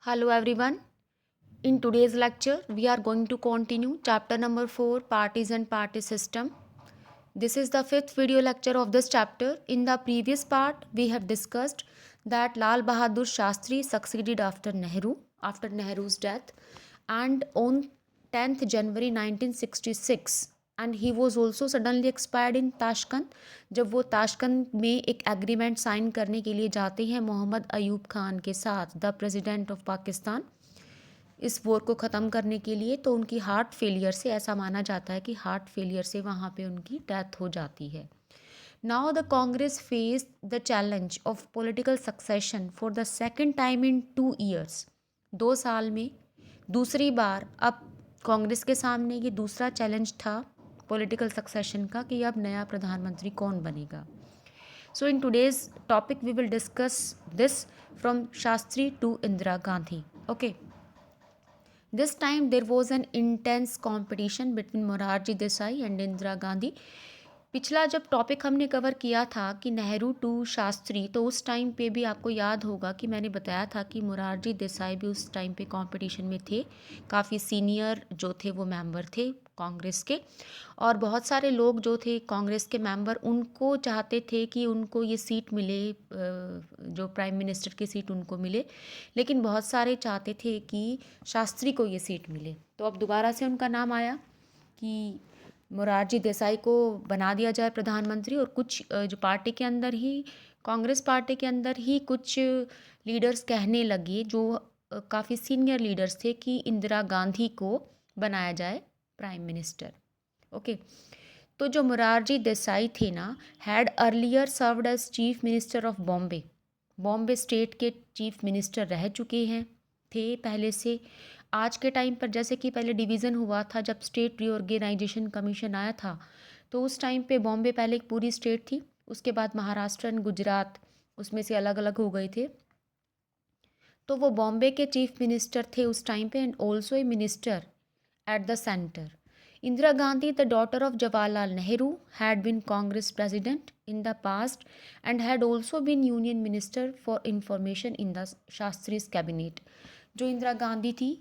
Hello everyone. In today's lecture, we are going to continue chapter number 4 Parties and Party System. This is the fifth video lecture of this chapter. In the previous part, we have discussed that Lal Bahadur Shastri succeeded after Nehru's death, and on 10th January 1966, and he was also suddenly expired in Tashkent. जब वो Tashkent में एक agreement sign करने के लिए जाते हैं मोहम्मद अयूब खान के साथ, द प्रेसिडेंट ऑफ पाकिस्तान, इस वॉर को ख़त्म करने के लिए, तो उनकी हार्ट फेलियर से, ऐसा माना जाता है कि हार्ट फेलियर से वहाँ पे उनकी डेथ हो जाती है. Now the Congress face the challenge of political succession for the second time in 2 years. 2 साल में दूसरी बार अब कांग्रेस के सामने ये दूसरा चैलेंज था पॉलिटिकल सक्सेशन का कि अब नया प्रधानमंत्री कौन बनेगा. So in today's topic we will discuss this from Shastri to Indira Gandhi. Okay. This time there was an intense competition between Morarji Desai and Indira Gandhi. पिछला जब टॉपिक हमने कवर किया था कि नेहरू टू शास्त्री, तो उस टाइम पे भी आपको याद होगा कि मैंने बताया था कि मोरारजी देसाई भी उस टाइम पे कंपटीशन में थे. काफ़ी सीनियर जो थे वो मेंबर थे कांग्रेस के, और बहुत सारे लोग जो थे कांग्रेस के मेंबर उनको चाहते थे कि उनको ये सीट मिले, जो प्राइम मिनिस्टर की सीट उनको मिले, लेकिन बहुत सारे चाहते थे कि शास्त्री को ये सीट मिले. तो अब दोबारा से उनका नाम आया कि मोरारजी देसाई को बना दिया जाए प्रधानमंत्री. और कुछ जो पार्टी के अंदर ही, कांग्रेस पार्टी के अंदर ही कुछ लीडर्स कहने लगे, जो काफ़ी सीनियर लीडर्स थे, कि इंदिरा गांधी को बनाया जाए प्राइम मिनिस्टर. ओके. तो जो मोरारजी देसाई थे ना, had earlier served as chief minister of Bombay state के चीफ मिनिस्टर रह चुके हैं, थे पहले से. आज के टाइम पर जैसे कि पहले डिवीज़न हुआ था, जब स्टेट रीऑर्गेनाइजेशन कमीशन आया था, तो उस टाइम पे बॉम्बे पहले एक पूरी स्टेट थी, उसके बाद महाराष्ट्र एंड गुजरात उसमें से अलग अलग हो गए थे. तो वो बॉम्बे के चीफ मिनिस्टर थे उस टाइम पे, and also a minister at the centre. Indira Gandhi, the daughter of Jawaharlal Nehru, had been Congress president in the past and had also been Union Minister for Information in the Shastri's cabinet. जो इंदिरा गांधी थी,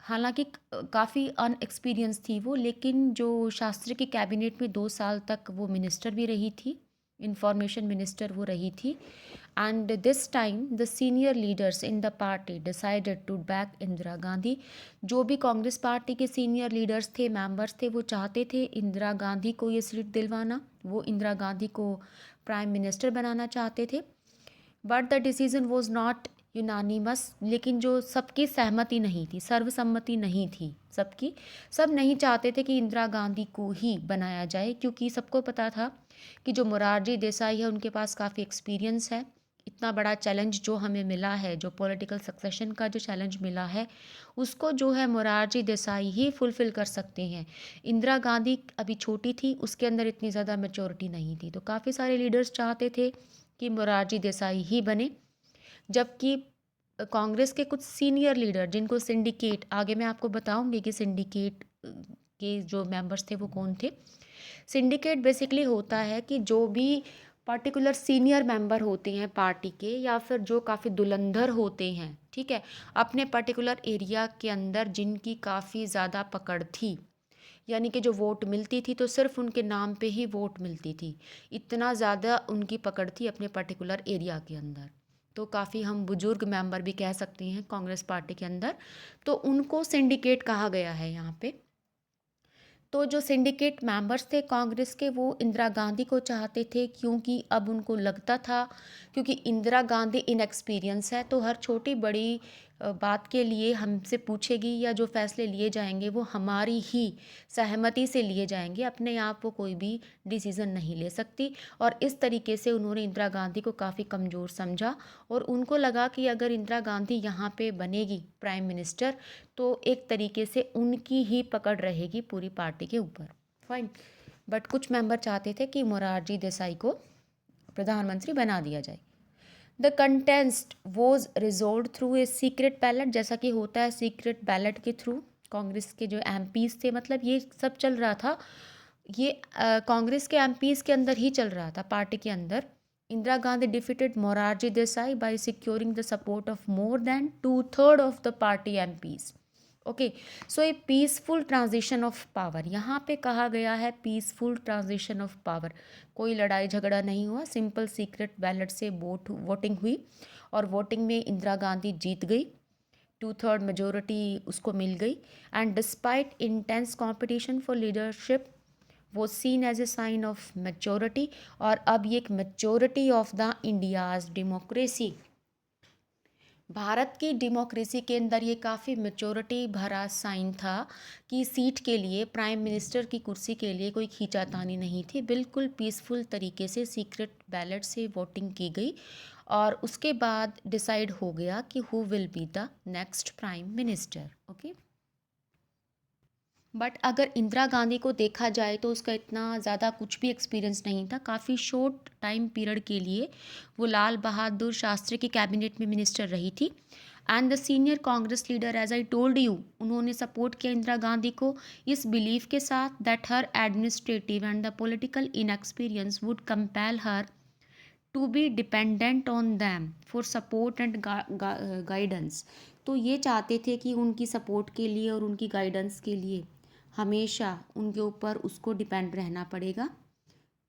हालांकि काफ़ी अनएक्सपीरियंस थी वो, लेकिन जो शास्त्री की cabinet में 2 साल तक वो मिनिस्टर भी रही थी, इंफॉर्मेशन मिनिस्टर वो रही थी. And this time the senior leaders in the party decided to back Indira Gandhi. जो भी कांग्रेस पार्टी के सीनियर लीडर्स थे, मेंबर्स थे, वो चाहते थे इंदिरा गांधी को ये सीट दिलवाना, वो इंदिरा गांधी को प्राइम मिनिस्टर बनाना चाहते थे. But the decision was not unanimous. लेकिन जो सबकी सहमति नहीं थी, सर्वसम्मति नहीं थी सबकी, सब नहीं चाहते थे कि इंदिरा गांधी को ही बनाया जाए, क्योंकि सबको पता था कि जो मोरारजी देसाई है उनके पास काफ़ी एक्सपीरियंस है. इतना बड़ा चैलेंज जो हमें मिला है, जो पॉलिटिकल सक्सेशन का जो चैलेंज मिला है, उसको जो है मोरारजी देसाई ही फुलफ़िल कर सकते हैं. इंदिरा गांधी अभी छोटी थी, उसके अंदर इतनी ज़्यादा मैच्योरिटी नहीं थी, तो काफ़ी सारे लीडर्स चाहते थे कि मोरारजी देसाई ही बने. जबकि कांग्रेस के कुछ सीनियर लीडर, जिनको सिंडिकेट, आगे मैं आपको बताऊंगी कि सिंडिकेट के जो मेंबर्स थे वो कौन थे. सिंडिकेट बेसिकली होता है कि जो भी पर्टिकुलर सीनियर मेंबर होते हैं पार्टी के, या फिर जो काफ़ी धुरंधर होते हैं, ठीक है, अपने पर्टिकुलर एरिया के अंदर जिनकी काफ़ी ज़्यादा पकड़ थी, यानी कि जो वोट मिलती थी तो सिर्फ उनके नाम पे ही वोट मिलती थी, इतना ज़्यादा उनकी पकड़ थी अपने पर्टिकुलर एरिया के अंदर. तो काफ़ी हम बुजुर्ग मेंबर भी कह सकते हैं कांग्रेस पार्टी के अंदर, तो उनको सिंडिकेट कहा गया है यहाँ पे. तो जो सिंडिकेट मेंबर्स थे कांग्रेस के, वो इंदिरा गांधी को चाहते थे, क्योंकि अब उनको लगता था, क्योंकि इंदिरा गांधी इनएक्सपीरियंस है, तो हर छोटी बड़ी बात के लिए हमसे पूछेगी, या जो फैसले लिए जाएंगे वो हमारी ही सहमति से लिए जाएंगे, अपने आप वो कोई भी डिसीज़न नहीं ले सकती. और इस तरीके से उन्होंने इंदिरा गांधी को काफ़ी कमज़ोर समझा, और उनको लगा कि अगर इंदिरा गांधी यहाँ पे बनेगी प्राइम मिनिस्टर, तो एक तरीके से उनकी ही पकड़ रहेगी पूरी पार्टी के ऊपर. फाइन. बट कुछ मेंबर चाहते थे कि मोरारजी देसाई को प्रधानमंत्री बना दिया जाए. The contest was resolve through a secret ballot. जैसा कि होता है सीक्रेट बैलेट के थ्रू, कांग्रेस के जो एमपीज़ थे, मतलब ये सब चल रहा था, ये कांग्रेस के एमपीज़ के अंदर ही चल रहा था, पार्टी के अंदर. Indira Gandhi defeated Morarji Desai by securing the support of more than two-thirds of the party MPs. Okay, so A peaceful transition of power, यहाँ पे कहा गया है पीसफुल ट्रांजिशन ऑफ पावर, कोई लड़ाई झगड़ा नहीं हुआ, सिंपल सीक्रेट बैलेट से वोटिंग हुई और वोटिंग में इंदिरा गांधी जीत गई, 2/3 मेजोरिटी उसको मिल गई and despite intense competition for leadership वो seen as a sign of maturity. और अब ये एक maturity of the India's democracy, Bharat की डेमोक्रेसी के अंदर ये काफ़ी मेच्योरिटी भरा साइन था कि सीट के लिए, प्राइम मिनिस्टर की कुर्सी के लिए कोई खींचातानी नहीं थी, बिल्कुल पीसफुल तरीके से सीक्रेट बैलेट से वोटिंग की गई और उसके बाद डिसाइड हो गया कि who will be the next prime minister. Okay, but अगर इंदिरा गांधी को देखा जाए तो उसका इतना ज़्यादा कुछ भी एक्सपीरियंस नहीं था, काफ़ी शॉर्ट टाइम पीरियड के लिए वो लाल बहादुर शास्त्री की कैबिनेट में मिनिस्टर रही थी and the senior Congress leader as I told you, उन्होंने सपोर्ट किया इंदिरा गांधी को इस बिलीफ के साथ that her administrative and the political inexperience would compel her to be dependent on them for support and guidance. तो ये चाहते थे कि उनकी सपोर्ट के लिए और उनकी गाइडेंस के लिए हमेशा उनके ऊपर उसको डिपेंड रहना पड़ेगा,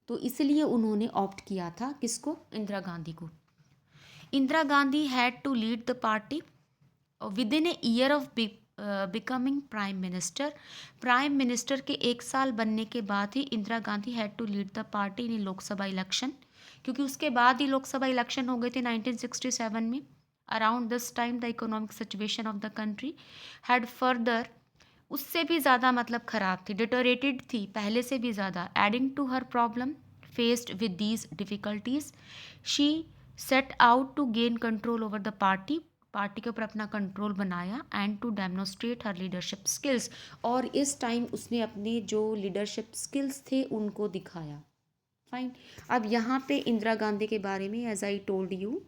तो इसलिए उन्होंने ऑप्ट किया था किसको, इंदिरा गांधी को। Indira Gandhi had to lead the party with in a year of becoming prime minister, prime minister के 1 साल बनने के बाद ही Indira Gandhi had to lead the party in Lok Sabha election, क्योंकि उसके बाद ही लोकसभा इलेक्शन हो गए थे 1967 में। Around this time the economic situation of the country had further, उससे भी ज़्यादा मतलब ख़राब थी, डिटोरेटेड थी पहले से भी ज़्यादा। Adding to her problem faced with these difficulties she set out to gain control over the party, party के ऊपर अपना कंट्रोल बनाया and to demonstrate her leadership skills, और इस टाइम उसने अपने जो लीडरशिप स्किल्स थे उनको दिखाया। फाइन, अब यहाँ पे इंदिरा गांधी के बारे में एज आई टोल्ड यू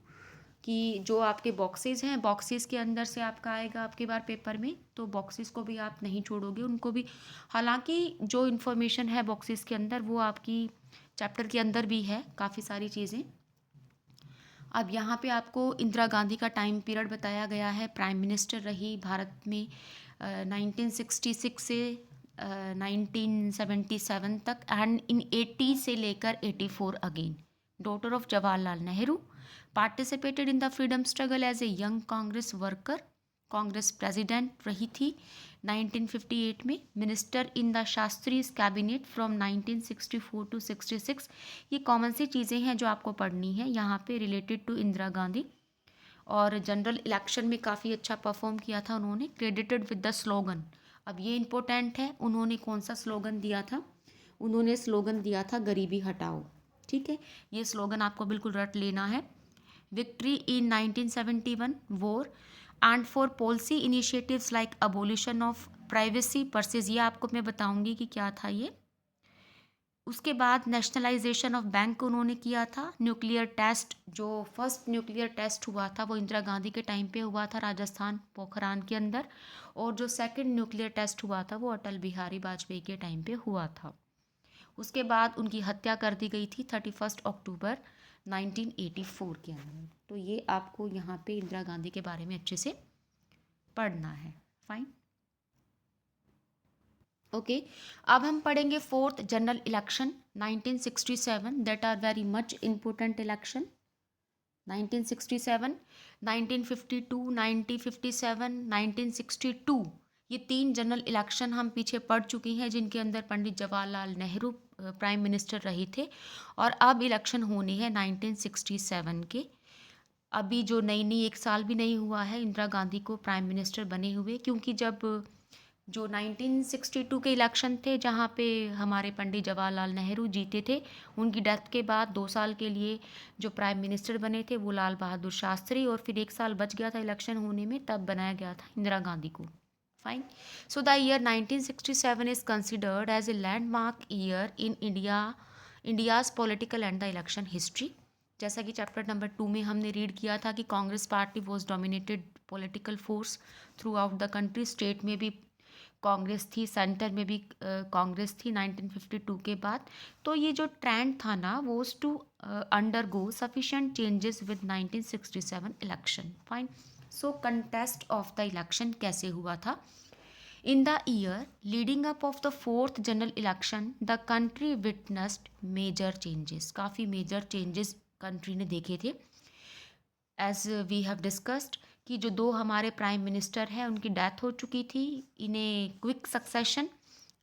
कि जो आपके बॉक्सेस हैं, बॉक्सेस के अंदर से आपका आएगा आपके बार पेपर में, तो बॉक्सेस को भी आप नहीं छोड़ोगे, उनको भी, हालांकि जो इन्फॉर्मेशन है बॉक्सेस के अंदर वो आपकी चैप्टर के अंदर भी है काफ़ी सारी चीज़ें। अब यहाँ पे आपको इंदिरा गांधी का टाइम पीरियड बताया गया है, प्राइम मिनिस्टर रही भारत में 1966 से 1977 तक एंड इन 80 से लेकर 84 again, daughter of Jawaharlal Nehru, participated in the freedom struggle as a young Congress worker, Congress president रही थी 1958 में, minister in the Shastri cabinet from 1964 to 66। ये कॉमन सी चीज़ें हैं जो आपको पढ़नी है यहाँ पे रिलेटेड टू इंदिरा गांधी। और जनरल इलेक्शन में काफ़ी अच्छा परफॉर्म किया था उन्होंने, क्रेडिटेड विद द स्लोगन। अब ये इम्पोर्टेंट है, उन्होंने कौन सा स्लोगन दिया था, उन्होंने स्लोगन दिया था गरीबी हटाओ, ठीक है, ये स्लोगन आपको बिल्कुल रट लेना है। Victory in 1971 war and for policy initiatives like abolition of privacy पर्सेज, ये आपको मैं बताऊंगी कि क्या था ये। उसके बाद नेशनलाइजेशन ऑफ बैंक उन्होंने किया था। न्यूक्लियर टेस्ट, जो फर्स्ट न्यूक्लियर टेस्ट हुआ था वो इंदिरा गांधी के टाइम पे हुआ था राजस्थान पोखरान के अंदर, और जो सेकंड न्यूक्लियर टेस्ट हुआ था वो अटल बिहारी वाजपेयी के टाइम पे हुआ था। उसके बाद उनकी हत्या कर दी गई थी 31 अक्टूबर 1984 के अंदर। तो ये आपको यहाँ पे इंदिरा गांधी के बारे में अच्छे से पढ़ना है। फाइन, ओके, अब हम पढ़ेंगे fourth general election 1967, that are very much important election. 1967, 1952, 1957, 1962, ये 3 जनरल इलेक्शन हम पीछे पढ़ चुकी हैं जिनके अंदर पंडित जवाहरलाल नेहरू प्राइम मिनिस्टर रहे थे, और अब इलेक्शन होने हैं 1967 के। अभी जो नई 1 साल भी नहीं हुआ है इंदिरा गांधी को प्राइम मिनिस्टर बने हुए, क्योंकि जब जो 1962 के इलेक्शन थे जहाँ पे हमारे पंडित जवाहरलाल नेहरू जीते थे, उनकी डेथ के बाद 2 साल के लिए जो प्राइम मिनिस्टर बने थे वो लाल बहादुर शास्त्री, और फिर 1 साल बच गया था इलेक्शन होने में, तब बनाया गया था इंदिरा गांधी को। Fine, so the year 1967 is considered as a landmark year in India's political and the election history. जैसा कि चैप्टर नंबर 2 में हमने रीड किया था कि Congress party was dominated political force through out the country, state में भी कांग्रेस थी, सेंटर में भी कांग्रेस थी 1952 के बाद। तो ये जो ट्रेंड था ना वो to undergo sufficient changes with 1967 election. Fine. So contest of the election कैसे हुआ था? In the year leading up of the fourth general election, the country witnessed major changes. काफ़ी major changes country ने देखे थे। As we have discussed कि जो दो हमारे प्राइम मिनिस्टर हैं उनकी डेथ हो चुकी थी in a quick succession,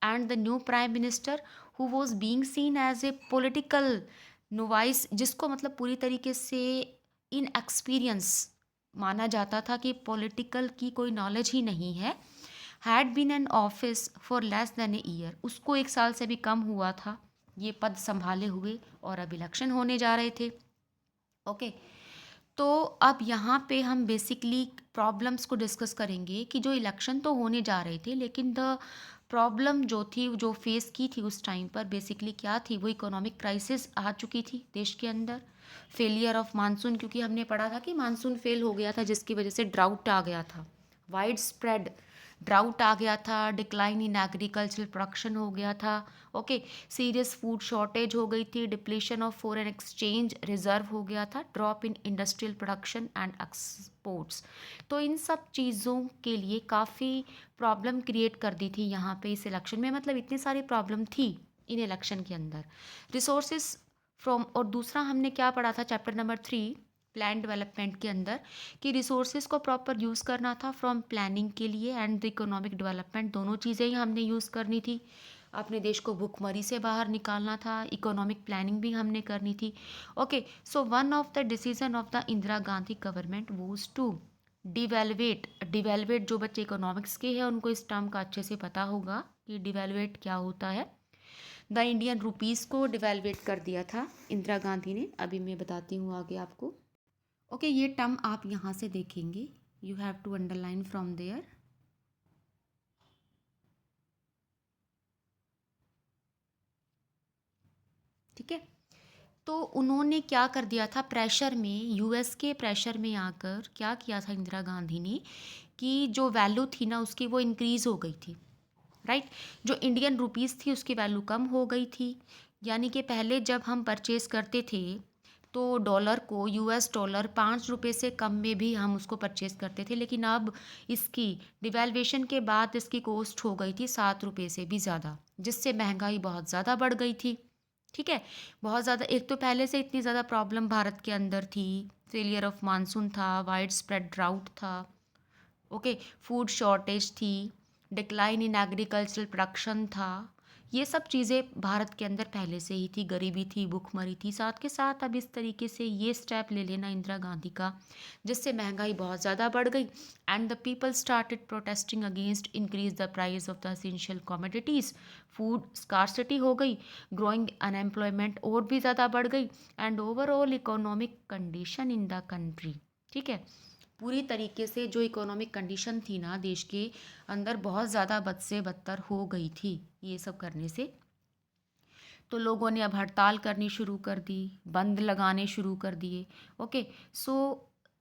and the new prime minister who was being seen as a political novice, जिसको मतलब पूरी तरीके से इन एक्सपीरियंस माना जाता था कि पॉलिटिकल की कोई नॉलेज ही नहीं है, had been an office for less than a year, उसको 1 साल से भी कम हुआ था ये पद संभाले हुए, और अब इलेक्शन होने जा रहे थे। ओके तो अब यहाँ पे हम बेसिकली प्रॉब्लम्स को डिस्कस करेंगे कि जो इलेक्शन तो होने जा रहे थे लेकिन द प्रॉब्लम जो थी, जो फेस की थी उस टाइम पर बेसिकली क्या थी, वो इकोनॉमिक क्राइसिस आ चुकी थी देश के अंदर, फेलियर ऑफ मानसून, क्योंकि हमने पढ़ा था कि मानसून फेल हो गया था जिसकी वजह से ड्राउट आ गया था, वाइड स्प्रेड ड्राउट आ गया था, डिक्लाइन इन एग्रीकल्चरल प्रोडक्शन हो गया था, ओके सीरियस फूड शॉर्टेज हो गई थी, depletion of foreign exchange reserve हो गया था, drop in industrial production and exports. तो इन सब चीज़ों के लिए काफ़ी प्रॉब्लम क्रिएट कर दी थी यहाँ पे इस इलेक्शन में, मतलब इतनी सारी प्रॉब्लम थी इन इलेक्शन के अंदर। रिसोर्सेज फ्रॉम, और दूसरा हमने क्या पढ़ा था चैप्टर नंबर 3 प्लान डेवलपमेंट के अंदर कि रिसोर्सेज को प्रॉपर यूज़ करना था फ्रॉम प्लानिंग के लिए एंड द इकोनॉमिक डेवलपमेंट, दोनों चीज़ें ही हमने यूज़ करनी थी। अपने देश को भुखमरी से बाहर निकालना था, इकोनॉमिक प्लानिंग भी हमने करनी थी। Okay so one of the decision of the Indira Gandhi government was to devaluate जो बच्चे इकोनॉमिक्स के हैं उनको इस टर्म का अच्छे से पता होगा कि डिवेलवेट क्या होता है। द इंडियन रुपीज़ को डिवेलवेट कर दिया था इंदिरा गांधी ने, अभी मैं बताती हूँ आगे आपको। ओके ये टर्म आप यहाँ से देखेंगे, you have to underline from there. ठीक है, तो उन्होंने क्या कर दिया था, प्रेशर में, यूएस के प्रेशर में आकर क्या किया था इंदिरा गांधी ने कि जो वैल्यू थी ना उसकी वो इंक्रीज़ हो गई थी, राइट। जो इंडियन रुपीज़ थी उसकी वैल्यू कम हो गई थी, यानी कि पहले जब हम परचेज़ करते थे तो डॉलर को, यूएस डॉलर 5 रुपये से कम में भी हम उसको परचेज़ करते थे, लेकिन अब इसकी डिवेल्वेशन के बाद इसकी कॉस्ट हो गई थी 7 रुपये से भी ज़्यादा, जिससे महंगाई बहुत ज़्यादा बढ़ गई थी। ठीक है, बहुत ज़्यादा, एक तो पहले से इतनी ज़्यादा प्रॉब्लम भारत के अंदर थी, फेलियर ऑफ मानसून था, वाइड स्प्रेड ड्राउट था, ओके फूड शॉर्टेज थी, डिक्लाइन इन एग्रीकल्चरल प्रोडक्शन था, ये सब चीज़ें भारत के अंदर पहले से ही थी, गरीबी थी, भुखमरी थी, साथ के साथ अब इस तरीके से ये स्टेप ले लेना इंदिरा गांधी का जिससे महंगाई बहुत ज़्यादा बढ़ गई, and the people started protesting against increase the price of the essential commodities, food scarcity हो गई, ग्रोइंग अनएम्प्लॉयमेंट और भी ज़्यादा बढ़ गई, and overall economic condition in the country. ठीक है, पूरी तरीके से जो इकोनॉमिक कंडीशन थी ना देश के अंदर बहुत ज़्यादा बद से बदतर हो गई थी ये सब करने से। तो लोगों ने अब हड़ताल करनी शुरू कर दी, बंद लगाने शुरू कर दिए। Okay so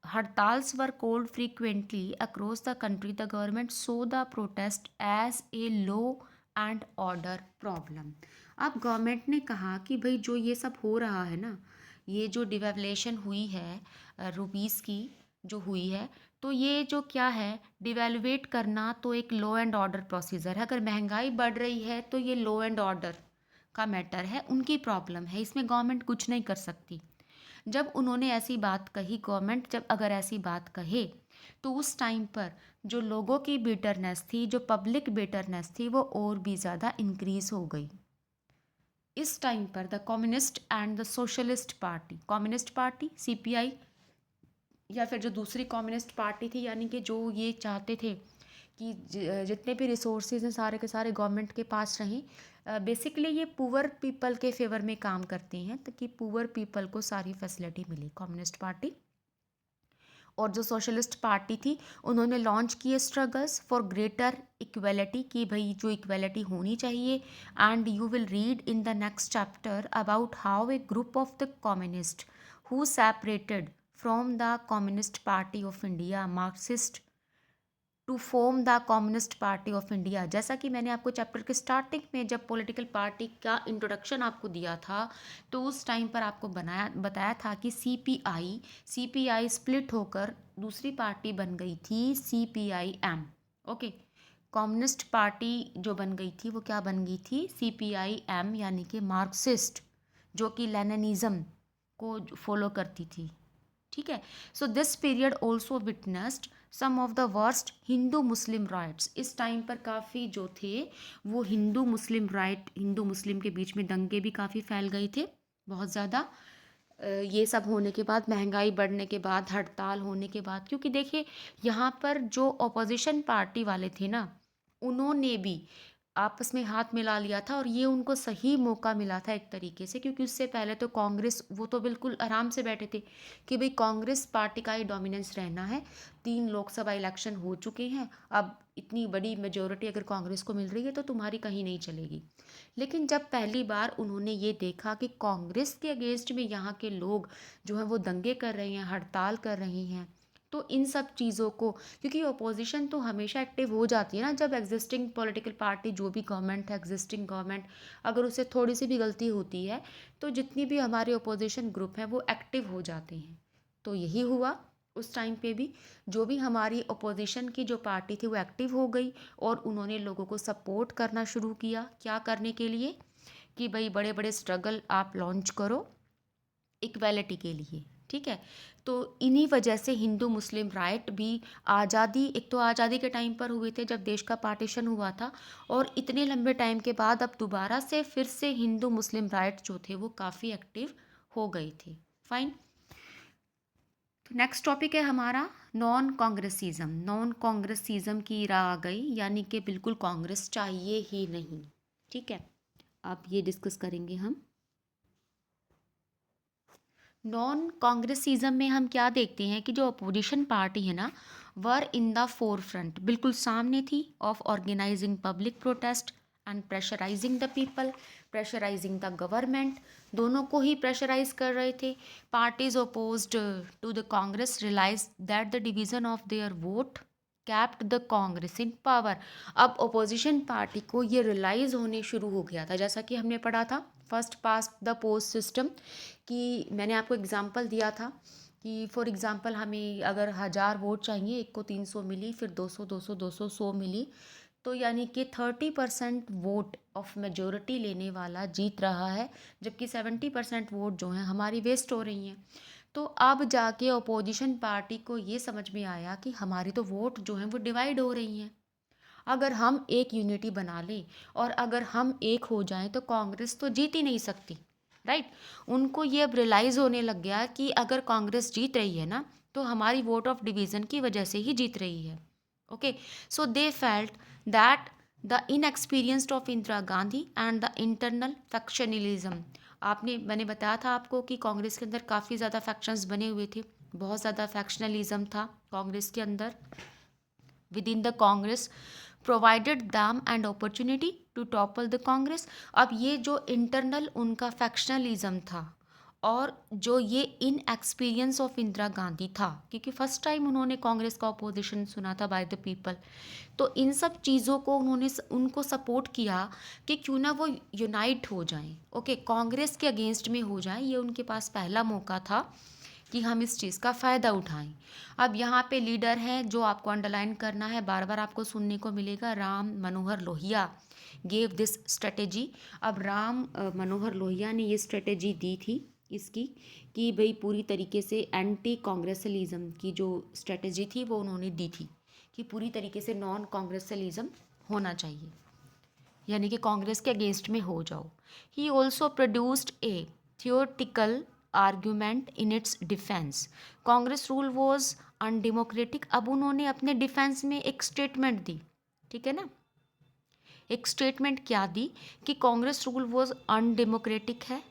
hartals were called frequently across the country, the government so the protest as a law and order problem. अब गवर्नमेंट ने कहा कि भाई जो ये सब हो रहा है ना, ये जो डिवेल्यूशन हुई है रुपीज़ की जो हुई है, तो ये जो क्या है, डिवेल्युएट करना तो एक लॉ एंड ऑर्डर प्रोसीजर है। अगर महंगाई बढ़ रही है तो ये लॉ एंड ऑर्डर का मैटर है, उनकी प्रॉब्लम है, इसमें गवर्नमेंट कुछ नहीं कर सकती। जब उन्होंने ऐसी बात कही, गवर्नमेंट जब अगर ऐसी बात कहे तो उस टाइम पर जो लोगों की बिटरनेस थी, जो पब्लिक बिटरनेस थी, वो और भी ज़्यादा इंक्रीज हो गई। इस टाइम पर the communist and the socialist party, communist party CPI या फिर जो दूसरी कम्युनिस्ट पार्टी थी, यानी कि जो ये चाहते थे कि जितने भी रिसोर्सेज हैं सारे के सारे गवर्नमेंट के पास रहें, बेसिकली ये पुअर पीपल के फेवर में काम करते हैं ताकि पुअर पीपल को सारी फैसिलिटी मिले, कम्युनिस्ट पार्टी। और जो सोशलिस्ट पार्टी थी उन्होंने लॉन्च किए स्ट्रगल्स फॉर ग्रेटर इक्वलिटी, कि भाई जो इक्वलिटी होनी चाहिए, and you will read in the next chapter about how a group of the communist who separated from the Communist Party of India, Marxist, to form the communist party of India. जैसा कि मैंने आपको chapter के starting में जब political party का introduction आपको दिया था, तो उस टाइम पर आपको बताया था कि सीपीआई स्प्लिट होकर दूसरी पार्टी बन गई थी सीपीआईएम। ओके, कम्युनिस्ट पार्टी जो बन गई थी वो क्या बन गई थी, सीपीआईएम, यानी कि मार्क्सिस्ट, जो कि लेनिनिज्म को फॉलो करती थी। ठीक है। So this period also witnessed some of the worst Hindu Muslim riots. इस टाइम पर काफ़ी जो थे वो हिंदू मुस्लिम के बीच में दंगे भी काफ़ी फैल गए थे, बहुत ज़्यादा। ये सब होने के बाद, महंगाई बढ़ने के बाद, हड़ताल होने के बाद, क्योंकि देखिए यहाँ पर जो अपोजिशन पार्टी वाले थे ना, उन्होंने भी आपस में हाथ मिला लिया था, और ये उनको सही मौका मिला था एक तरीके से, क्योंकि उससे पहले तो कांग्रेस, वो तो बिल्कुल आराम से बैठे थे कि भाई कांग्रेस पार्टी का ही डोमिनेंस रहना है। 3 लोकसभा इलेक्शन हो चुके हैं, अब इतनी बड़ी मेजोरिटी अगर कांग्रेस को मिल रही है तो तुम्हारी कहीं नहीं चलेगी। लेकिन जब पहली बार उन्होंने ये देखा कि कांग्रेस के अगेंस्ट में यहाँ के लोग जो हैं वो दंगे कर रहे हैं, हड़ताल कर रहे हैं, तो इन सब चीज़ों को, क्योंकि अपोजिशन तो हमेशा एक्टिव हो जाती है ना, जब एग्जिस्टिंग पॉलिटिकल पार्टी, जो भी गवर्नमेंट है, एग्जिस्टिंग गवर्नमेंट, अगर उससे थोड़ी सी भी गलती होती है तो जितनी भी हमारे अपोजिशन ग्रुप हैं वो एक्टिव हो जाते हैं। तो यही हुआ उस टाइम पे भी, जो भी हमारी अपोजिशन की जो पार्टी थी वो एक्टिव हो गई, और उन्होंने लोगों को सपोर्ट करना शुरू किया। क्या करने के लिए, कि भाई बड़े बड़े स्ट्रगल आप लॉन्च करो इक्वेलिटी के लिए। ठीक है। तो इन्हीं वजह से हिंदू मुस्लिम राइट भी आज़ादी, एक तो आज़ादी के टाइम पर हुए थे जब देश का पार्टीशन हुआ था, और इतने लंबे टाइम के बाद अब दोबारा से फिर से हिंदू मुस्लिम राइट जो थे वो काफ़ी एक्टिव हो गए थे। फाइन। तो नेक्स्ट टॉपिक है हमारा नॉन कांग्रेसिज्म। नॉन कांग्रेसिज्म की इरा आ गई, यानी कि बिल्कुल कांग्रेस चाहिए ही नहीं। ठीक है, अब ये डिस्कस करेंगे हम। नॉन कांग्रेसिज्म में हम क्या देखते हैं कि जो अपोजिशन पार्टी है ना, were in the forefront, बिल्कुल सामने थी, of organising public protest and pressurising the people, pressurising the government, दोनों को ही प्रेशराइज कर रहे थे। Parties opposed to the Congress realise that the division of their vote kept the Congress in power. अब अपोजिशन पार्टी को ये रियलाइज होने शुरू हो गया था, जैसा कि हमने पढ़ा था first past the post system, कि मैंने आपको एग्जांपल दिया था कि फॉर एग्जांपल हमें अगर 1000 वोट चाहिए, एक को 300 मिली, फिर 200 200 200 100 मिली, तो यानी कि 30% वोट ऑफ मेजोरिटी लेने वाला जीत रहा है, जबकि 70% वोट जो हैं हमारी वेस्ट हो रही हैं। तो अब जाके अपोजिशन पार्टी को ये समझ में आया कि हमारी तो वोट जो हैं वो डिवाइड हो रही हैं। अगर हम एक यूनिटी बना लें और अगर हम एक हो जाएं तो कांग्रेस तो जीत ही नहीं सकती, राइट। उनको ये अब रियलाइज़ होने लग गया कि अगर कांग्रेस जीत रही है ना, तो हमारी वोट ऑफ डिवीज़न की वजह से ही जीत रही है। Okay, so they felt that the inexperienced of Indira Gandhi and the internal factionalism. मैंने बताया था आपको कि कांग्रेस के अंदर काफ़ी ज़्यादा फैक्शंस बने हुए थे, बहुत ज़्यादा फैक्शनलिज्म था कांग्रेस के अंदर। Within the Congress provided them and opportunity to topple the Congress. अब ये जो इंटरनल उनका फैक्शनलिज्म था, और जो ये in experience of Indira Gandhi था, क्योंकि फर्स्ट टाइम उन्होंने कांग्रेस का अपोजिशन सुना था बाय द पीपल, तो इन सब चीज़ों को उन्होंने उनको सपोर्ट किया कि क्यों ना वो यूनाइट हो जाएं, ओके, कांग्रेस के अगेंस्ट में हो जाएं। ये उनके पास पहला मौका था कि हम इस चीज़ का फ़ायदा उठाएं। अब यहाँ पे लीडर है जो आपको अंडरलाइन करना है, बार बार आपको सुनने को मिलेगा, Ram Manohar Lohia gave this strategy. अब राम मनोहर लोहिया ने ये स्ट्रेटेजी दी थी इसकी, कि भाई पूरी तरीके से एंटी कांग्रेसलिज्म की जो स्ट्रेटेजी थी वो उन्होंने दी थी, कि पूरी तरीके से नॉन कांग्रेसलिज्म होना चाहिए, यानी कि कांग्रेस के अगेंस्ट में हो जाओ। He also produced a theoretical argument in its defence. Congress rule was undemocratic. अब उन्होंने अपने डिफेंस में एक स्टेटमेंट दी, ठीक है ना, एक स्टेटमेंट क्या दी कि कांग्रेस रूल वॉज अनडेमोक्रेटिक है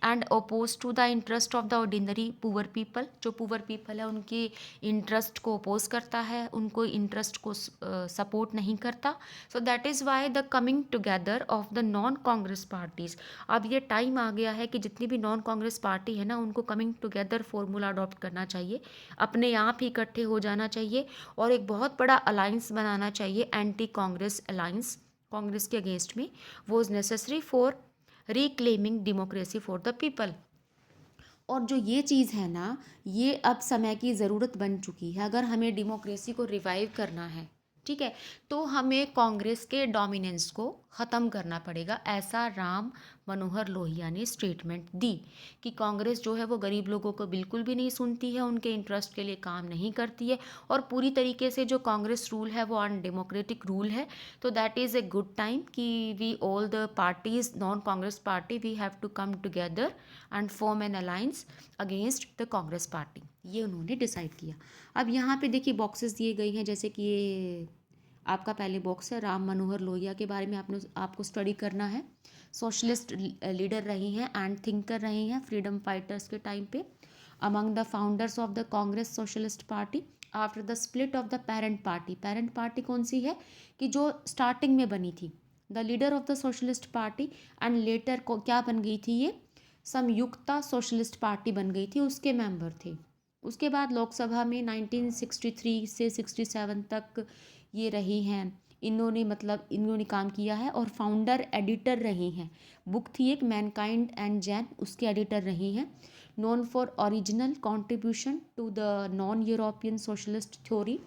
and oppose to the interest of the ordinary poor people, जो पुअर पीपल है उनके इंटरेस्ट को अपोज करता है, उनको इंटरेस्ट को सपोर्ट नहीं करता. So that is why the coming together of the non Congress parties. अब ये टाइम आ गया है कि जितनी भी नॉन कांग्रेस पार्टी है ना, उनको कमिंग टुगेदर फॉर्मूला अडॉप्ट करना चाहिए, अपने आप ही इकट्ठे हो जाना चाहिए और एक बहुत बड़ा अलाइंस बनाना चाहिए, एंटी कांग्रेस अलाइंस, कांग्रेस के अगेंस्ट में. वो is necessary for reclaiming democracy for the people. और जो ये चीज़ है ना, ये अब समय की ज़रूरत बन चुकी है. अगर हमें डेमोक्रेसी को रिवाइव करना है, ठीक है, तो हमें कांग्रेस के डोमिनेंस को ख़त्म करना पड़ेगा. ऐसा राम मनोहर लोहिया ने स्टेटमेंट दी कि कांग्रेस जो है वो गरीब लोगों को बिल्कुल भी नहीं सुनती है, उनके इंटरेस्ट के लिए काम नहीं करती है और पूरी तरीके से जो कांग्रेस रूल है वो अनडेमोक्रेटिक रूल है. तो that is a good time कि we all the parties, non Congress party, we have to come together and form an alliance against the Congress party. ये उन्होंने डिसाइड किया. अब यहाँ पे देखिए बॉक्सेस दिए गए हैं, जैसे कि ये आपका पहले बॉक्स है, राम मनोहर लोहिया के बारे में आपको स्टडी करना है. सोशलिस्ट लीडर रही हैं एंड थिंकर रही हैं फ्रीडम फाइटर्स के टाइम पे. Among the founders of the Congress socialist party after the split of the parent party. Parent party कौन सी है कि जो स्टार्टिंग में बनी थी, the leader of the socialist party, and later को क्या बन गई थी, ये संयुक्ता सोशलिस्ट पार्टी बन गई थी, उसके मेंबर थे. उसके बाद लोकसभा में 1963 से 67 तक ये रही हैं. इन्होंने काम किया है और फाउंडर एडिटर रही हैं. बुक थी एक मैनकाइंड एंड जैन, उसके एडिटर रही हैं. Known for original contribution to the non European socialist theory.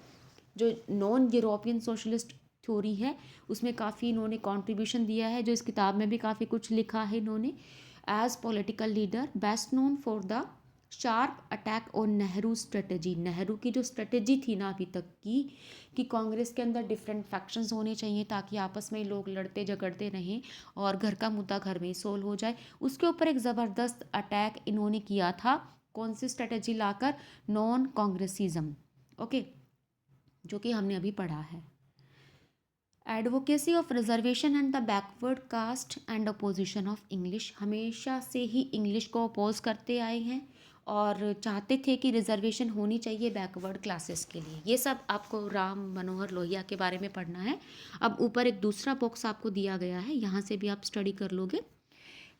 जो नॉन यूरोपियन सोशलिस्ट थ्योरी है उसमें काफ़ी इन्होंने कंट्रीब्यूशन दिया है, जो इस किताब में भी काफ़ी कुछ लिखा है इन्होंने. As political leader best known for the sharp attack on Nehru strategy. Nehru की जो स्ट्रेटजी थी ना अभी तक की, कि कांग्रेस के अंदर डिफरेंट फैक्शंस होने चाहिए ताकि आपस में लोग लड़ते झगड़ते रहें और घर का मुद्दा घर में ही सोल्व हो जाए, उसके ऊपर एक ज़बरदस्त अटैक इन्होंने किया था. कौन सी स्ट्रेटजी लाकर? नॉन कांग्रेसिज्म. ओके, जो कि हमने अभी पढ़ा है. Advocacy of reservation and the backward caste and opposition of English. हमेशा से ही इंग्लिश को अपोज करते आए हैं और चाहते थे कि रिजर्वेशन होनी चाहिए बैकवर्ड क्लासेस के लिए. ये सब आपको राम मनोहर लोहिया के बारे में पढ़ना है. अब ऊपर एक दूसरा बॉक्स आपको दिया गया है, यहाँ से भी आप स्टडी कर लोगे.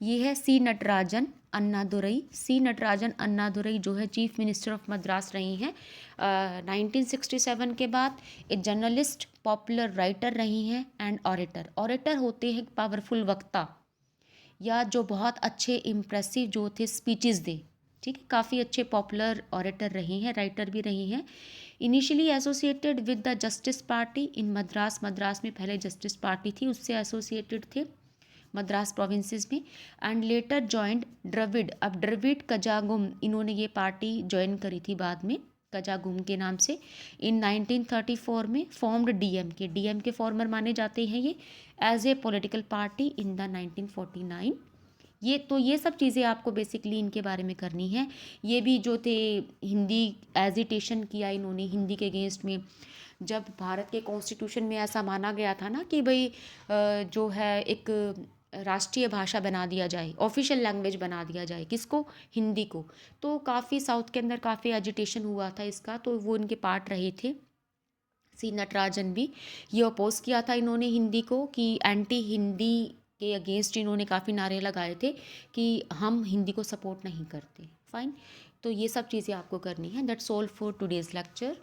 ये है सी नटराजन अन्नादुरई. सी नटराजन अन्नादुरई जो है चीफ मिनिस्टर ऑफ मद्रास रही हैं 1967 के बाद. एक जर्नलिस्ट, पॉपुलर राइटर रही हैं एंड ऑरेटर. ऑरेटर होते हैं पावरफुल वक्ता या जो बहुत अच्छे इम्प्रेसिव जो थे स्पीचेस दे. ठीक है, काफ़ी अच्छे पॉपुलर ऑरेटर रही हैं, राइटर भी रही हैं. Initially associated with the justice party in Madras. Madras में पहले जस्टिस पार्टी थी, उससे एसोसिएटेड थे मद्रास प्रोविंसेस में. And later joined Dravida. अब द्रविड़ कजागुम, इन्होंने ये पार्टी ज्वाइन करी थी बाद में कजागुम के नाम से. इन 1934 में फॉर्म्ड डीएमके. डीएमके फॉर्मर माने जाते हैं ये as a political party in the 1949. ये सब चीज़ें आपको बेसिकली इनके बारे में करनी है. ये भी जो थे हिंदी एजिटेशन किया इन्होंने हिंदी के अगेंस्ट में. जब भारत के कॉन्स्टिट्यूशन में ऐसा माना गया था ना कि भाई जो है एक राष्ट्रीय भाषा बना दिया जाए, ऑफिशियल लैंग्वेज बना दिया जाए, किसको? हिंदी को. तो काफ़ी साउथ के अंदर काफ़ी एजिटेशन हुआ था इसका, तो वो इनके पार्ट रहे थे. सी नटराजन भी ये अपोज किया था इन्होंने हिंदी को, कि एंटी हिंदी के अगेंस्ट इन्होंने काफ़ी नारे लगाए थे कि हम हिंदी को सपोर्ट नहीं करते. फाइन, तो ये सब चीज़ें आपको करनी है. That's all for today's lecture.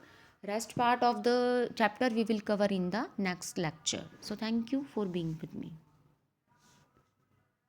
Rest part of the chapter we will cover in the next lecture. So thank you for being with me.